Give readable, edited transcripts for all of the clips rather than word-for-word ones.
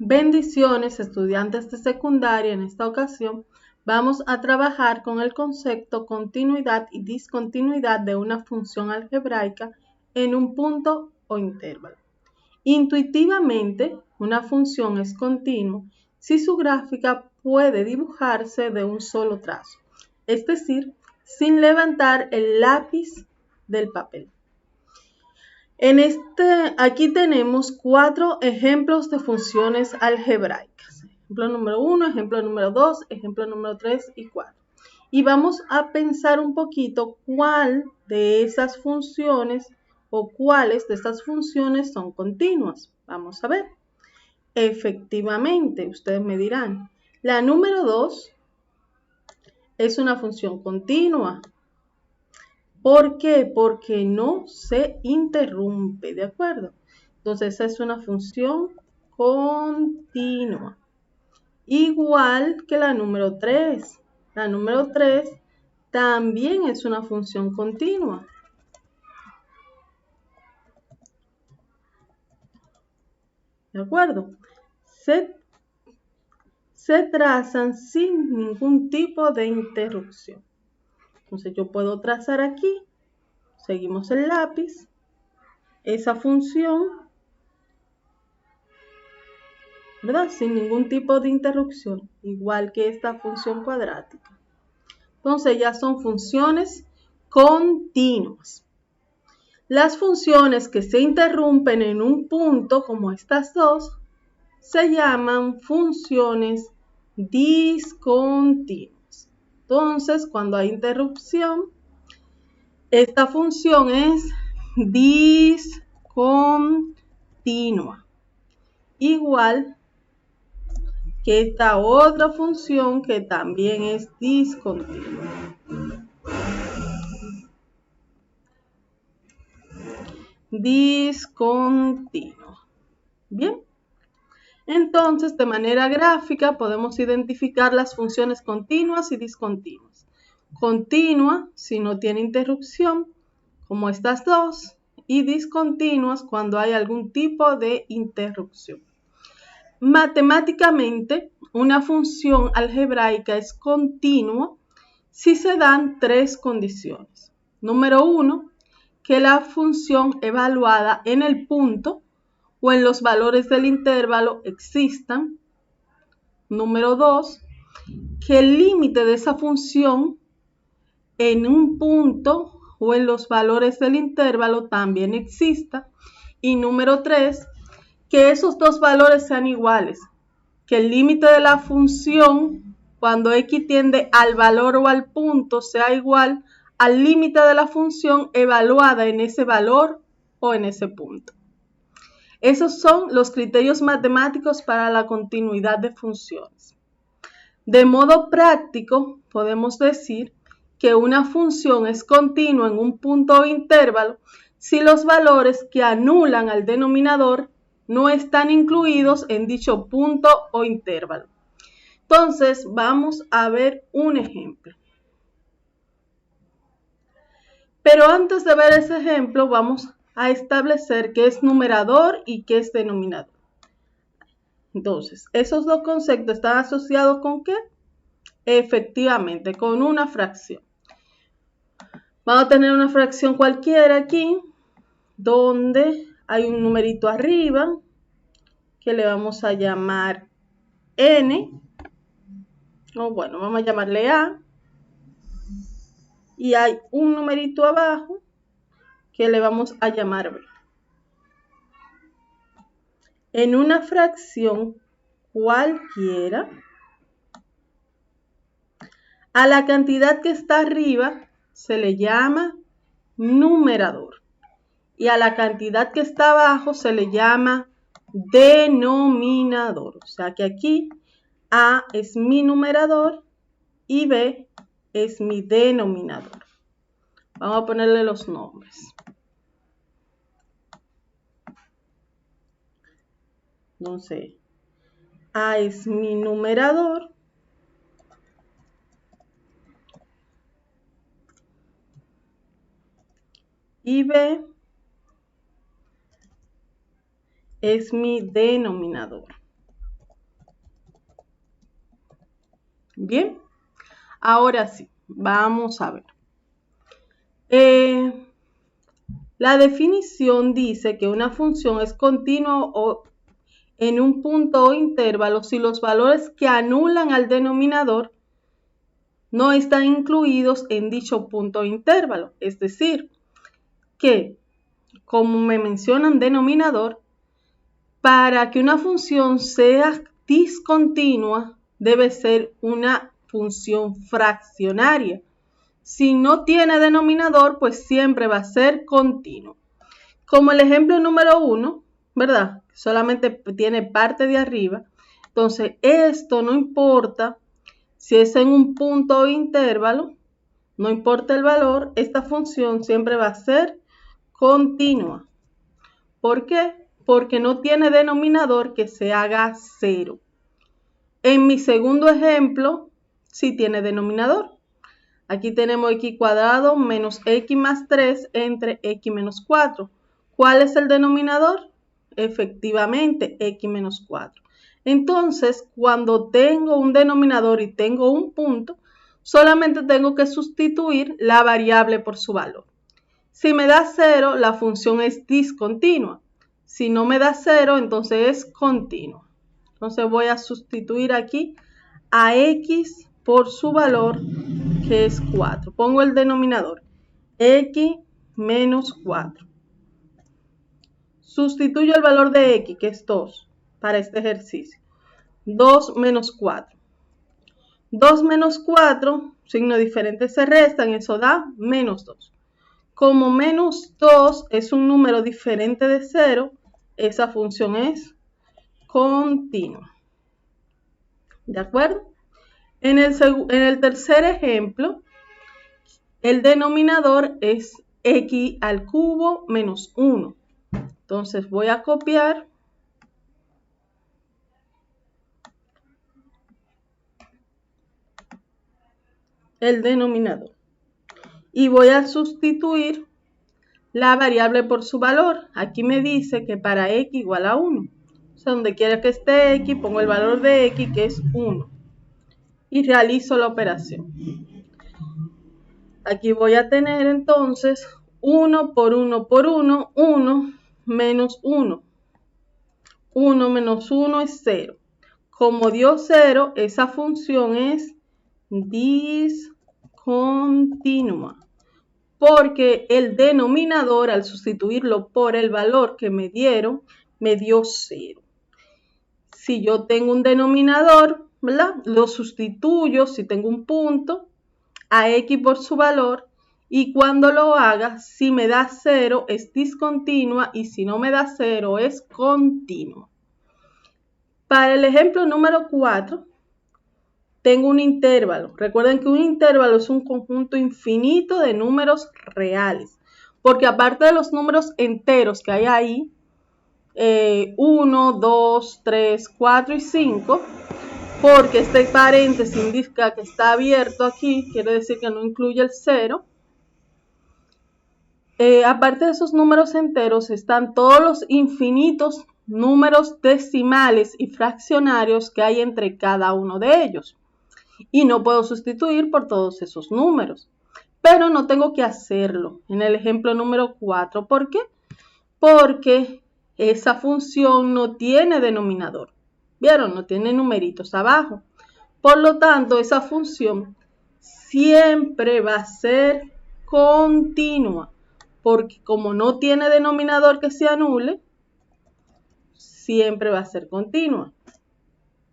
Bendiciones, estudiantes de secundaria. En esta ocasión vamos a trabajar con el concepto continuidad y discontinuidad de una función algebraica en un punto o intervalo. Intuitivamente, una función es continua si su gráfica puede dibujarse de un solo trazo, es decir, sin levantar el lápiz del papel. Aquí tenemos 4 ejemplos de funciones algebraicas. Ejemplo número 1, ejemplo número 2, ejemplo número 3 y 4. Y vamos a pensar un poquito cuál de esas funciones o cuáles de estas funciones son continuas. Vamos a ver. Efectivamente, ustedes me dirán, la número 2 es una función continua. ¿Por qué? Porque no se interrumpe, ¿de acuerdo? Entonces, esa es una función continua. Igual que la número 3. La número 3 también es una función continua. ¿De acuerdo? Se trazan sin ningún tipo de interrupción. Entonces, yo puedo trazar aquí, seguimos el lápiz, esa función, ¿verdad? Sin ningún tipo de interrupción, igual que esta función cuadrática. Entonces ya son funciones continuas. Las funciones que se interrumpen en un punto, como estas dos, se llaman funciones discontinuas. Entonces, cuando hay interrupción, esta función es discontinua. Igual que esta otra función que también es discontinua. Discontinua. Bien. Entonces, de manera gráfica podemos identificar las funciones continuas y discontinuas. Continua si no tiene interrupción, como estas dos, y discontinuas cuando hay algún tipo de interrupción. Matemáticamente, una función algebraica es continua si se dan 3 condiciones. Número 1, que la función evaluada en el punto o en los valores del intervalo existan. Número 2, que el límite de esa función en un punto o en los valores del intervalo también exista. Y número 3, que esos dos valores sean iguales, que el límite de la función cuando x tiende al valor o al punto sea igual al límite de la función evaluada en ese valor o en ese punto. Esos son los criterios matemáticos para la continuidad de funciones. De modo práctico, podemos decir que una función es continua en un punto o intervalo si los valores que anulan al denominador no están incluidos en dicho punto o intervalo. Entonces, vamos a ver un ejemplo. Pero antes de ver ese ejemplo, vamos a establecer qué es numerador y qué es denominador. Entonces, esos dos conceptos están asociados ¿con qué? Efectivamente, con una fracción. Vamos a tener una fracción cualquiera aquí, donde hay un numerito arriba, que le vamos a llamar n, o bueno, vamos a llamarle a, y hay un numerito abajo, que le vamos a llamar b. En una fracción cualquiera, a la cantidad que está arriba se le llama numerador y a la cantidad que está abajo se le llama denominador. O sea que aquí A es mi numerador y B es mi denominador. Vamos a ponerle los nombres. Entonces, A es mi numerador y B es mi denominador. Bien, ahora sí, vamos a ver. La definición dice que una función es continua o en un punto o intervalo si los valores que anulan al denominador no están incluidos en dicho punto o intervalo. Es decir, que, como me mencionan denominador, para que una función sea discontinua debe ser una función fraccionaria. Si no tiene denominador, pues siempre va a ser continuo. Como el ejemplo número 1, ¿verdad? Solamente tiene parte de arriba. Entonces, esto no importa si es en un punto o intervalo, no importa el valor, esta función siempre va a ser continua. ¿Por qué? Porque no tiene denominador que se haga 0. En mi segundo ejemplo, sí tiene denominador. Aquí tenemos x cuadrado menos x más 3 entre x menos 4. ¿Cuál es el denominador? Efectivamente, x menos 4. Entonces, cuando tengo un denominador y tengo un punto, solamente tengo que sustituir la variable por su valor. Si me da 0, la función es discontinua. Si no me da 0, entonces es continua. Entonces voy a sustituir aquí a x por su valor, que es 4. Pongo el denominador, x menos 4. Sustituyo el valor de x, que es 2, para este ejercicio. 2 menos 4. 2 menos 4, signo diferente se restan, eso da menos 2. Como menos 2 es un número diferente de 0, esa función es continua. ¿De acuerdo? En el tercer ejemplo, el denominador es x al cubo menos 1. Entonces voy a copiar el denominador y voy a sustituir la variable por su valor. Aquí me dice que para x igual a 1. O sea, donde quiera que esté x, pongo el valor de x, que es 1. Y realizo la operación. Aquí voy a tener entonces 1 por 1 por 1, 1 menos 1. 1 menos 1 es 0. Como dio 0, esa función es discontinua, porque el denominador, al sustituirlo por el valor que me dieron, me dio 0. Si yo tengo un denominador, ¿verdad? Lo sustituyo, si tengo un punto, a x por su valor, y cuando lo haga, si me da 0 es discontinua y si no me da 0 es continua. Para el ejemplo número 4, tengo un intervalo. Recuerden que un intervalo es un conjunto infinito de números reales, porque aparte de los números enteros que hay ahí, 1, 2, 3, 4 y 5, porque este paréntesis indica que está abierto aquí, quiere decir que no incluye el 0. Aparte de esos números enteros están todos los infinitos números decimales y fraccionarios que hay entre cada uno de ellos. Y no puedo sustituir por todos esos números. Pero no tengo que hacerlo en el ejemplo número 4. ¿Por qué? Porque esa función no tiene denominador. ¿Vieron? No tiene numeritos abajo. Por lo tanto, esa función siempre va a ser continua, porque como no tiene denominador que se anule, siempre va a ser continua.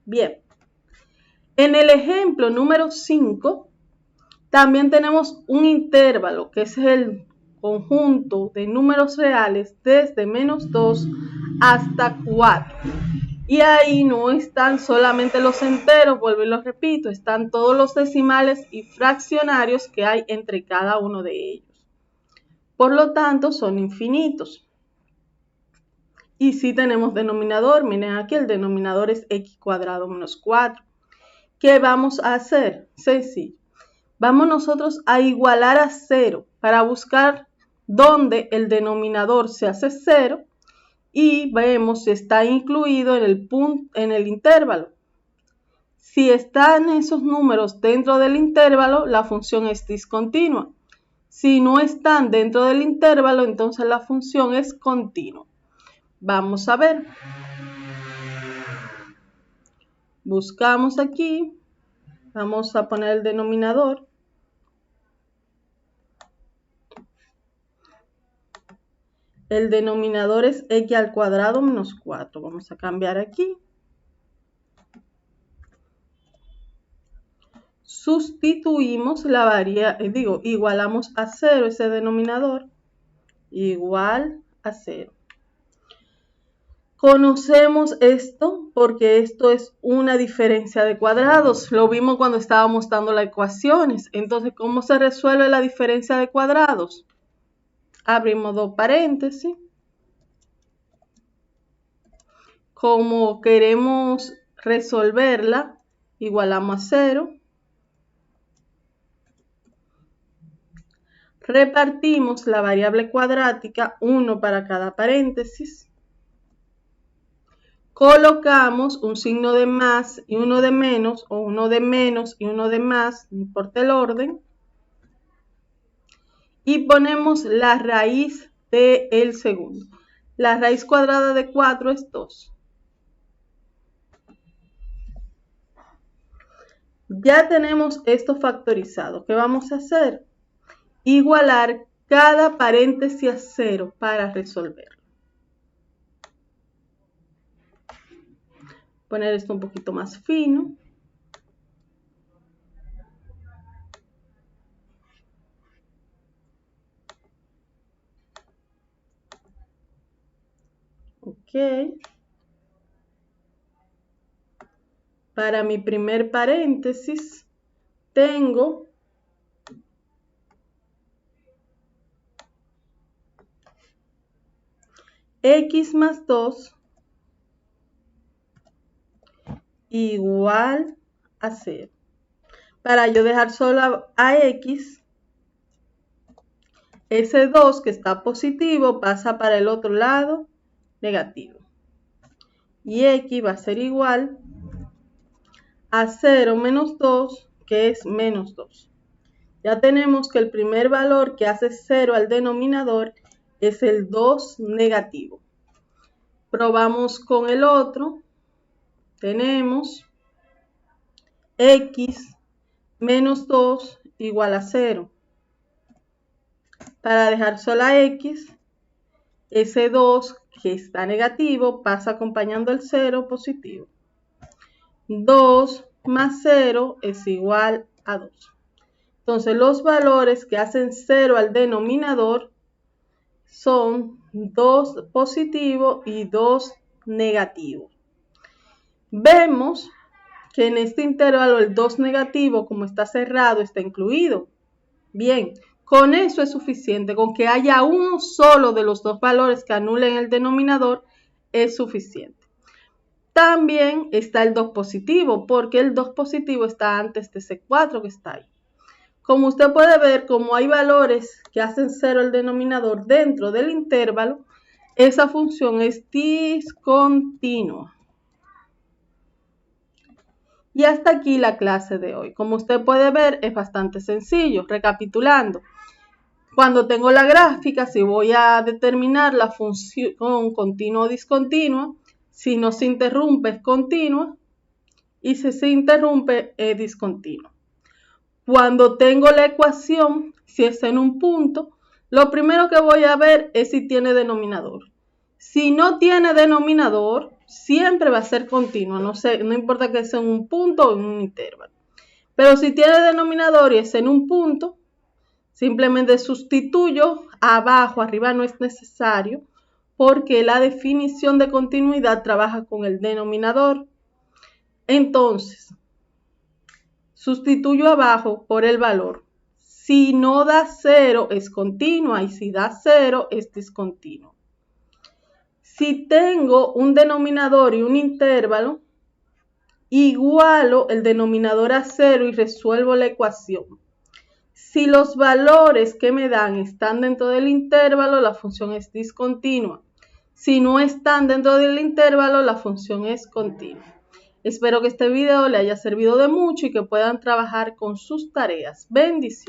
Bien. En el ejemplo número 5, también tenemos un intervalo, que es el conjunto de números reales desde menos 2 hasta 4. Y ahí no están solamente los enteros, vuelvo y lo repito, están todos los decimales y fraccionarios que hay entre cada uno de ellos. Por lo tanto, son infinitos. Y si tenemos denominador, miren aquí el denominador es x cuadrado menos 4. ¿Qué vamos a hacer? Sencillo. Vamos nosotros a igualar a 0 para buscar dónde el denominador se hace 0 y vemos si está incluido en el intervalo. Si están esos números dentro del intervalo, la función es discontinua. Si no están dentro del intervalo, entonces la función es continua. Vamos a ver. Buscamos aquí. Vamos a poner el denominador. El denominador es x al cuadrado menos 4. Vamos a cambiar aquí. Sustituimos la variable, igualamos a 0 ese denominador, igual a 0. Conocemos esto porque esto es una diferencia de cuadrados. Lo vimos cuando estábamos dando las ecuaciones. Entonces, ¿cómo se resuelve la diferencia de cuadrados? Abrimos dos paréntesis. Como queremos resolverla, igualamos a 0. Repartimos la variable cuadrática, 1 para cada paréntesis. Colocamos un signo de más y uno de menos, o uno de menos y uno de más, no importa el orden. Y ponemos la raíz del segundo. La raíz cuadrada de 4 es 2. Ya tenemos esto factorizado. ¿Qué vamos a hacer? Igualar cada paréntesis a 0 para resolverlo. Poner esto un poquito más fino. Ok. Para mi primer paréntesis tengo x más 2 igual a 0. Para yo dejar solo a x, ese 2 que está positivo pasa para el otro lado negativo. Y x va a ser igual a 0 menos 2, que es menos 2. Ya tenemos que el primer valor que hace 0 al denominador es el 2 negativo. Probamos con el otro. Tenemos x menos 2 igual a 0. Para dejar sola x, ese 2 que está negativo pasa acompañando el 0 positivo. 2 más 0 es igual a 2. Entonces los valores que hacen 0 al denominador son 2 positivo y 2 negativo. Vemos que en este intervalo el 2 negativo, como está cerrado, está incluido. Bien, con eso es suficiente. Con que haya uno solo de los dos valores que anulen el denominador es suficiente. También está el 2 positivo, porque el 2 positivo está antes de ese 4 que está ahí. Como usted puede ver, como hay valores que hacen 0 el denominador dentro del intervalo, esa función es discontinua. Y hasta aquí la clase de hoy. Como usted puede ver, es bastante sencillo. Recapitulando, cuando tengo la gráfica, si voy a determinar la función continua o discontinua, si no se interrumpe es continua y si se interrumpe es discontinua. Cuando tengo la ecuación, si es en un punto, lo primero que voy a ver es si tiene denominador. Si no tiene denominador, siempre va a ser continua, no importa que sea en un punto o en un intervalo. Pero si tiene denominador y es en un punto, simplemente sustituyo abajo, arriba no es necesario, porque la definición de continuidad trabaja con el denominador. Entonces, sustituyo abajo por el valor. Si no da 0 es continua y si da 0 es discontinua. Si tengo un denominador y un intervalo, igualo el denominador a 0 y resuelvo la ecuación. Si los valores que me dan están dentro del intervalo, la función es discontinua. Si no están dentro del intervalo, la función es continua. Espero que este video le haya servido de mucho y que puedan trabajar con sus tareas. Bendiciones.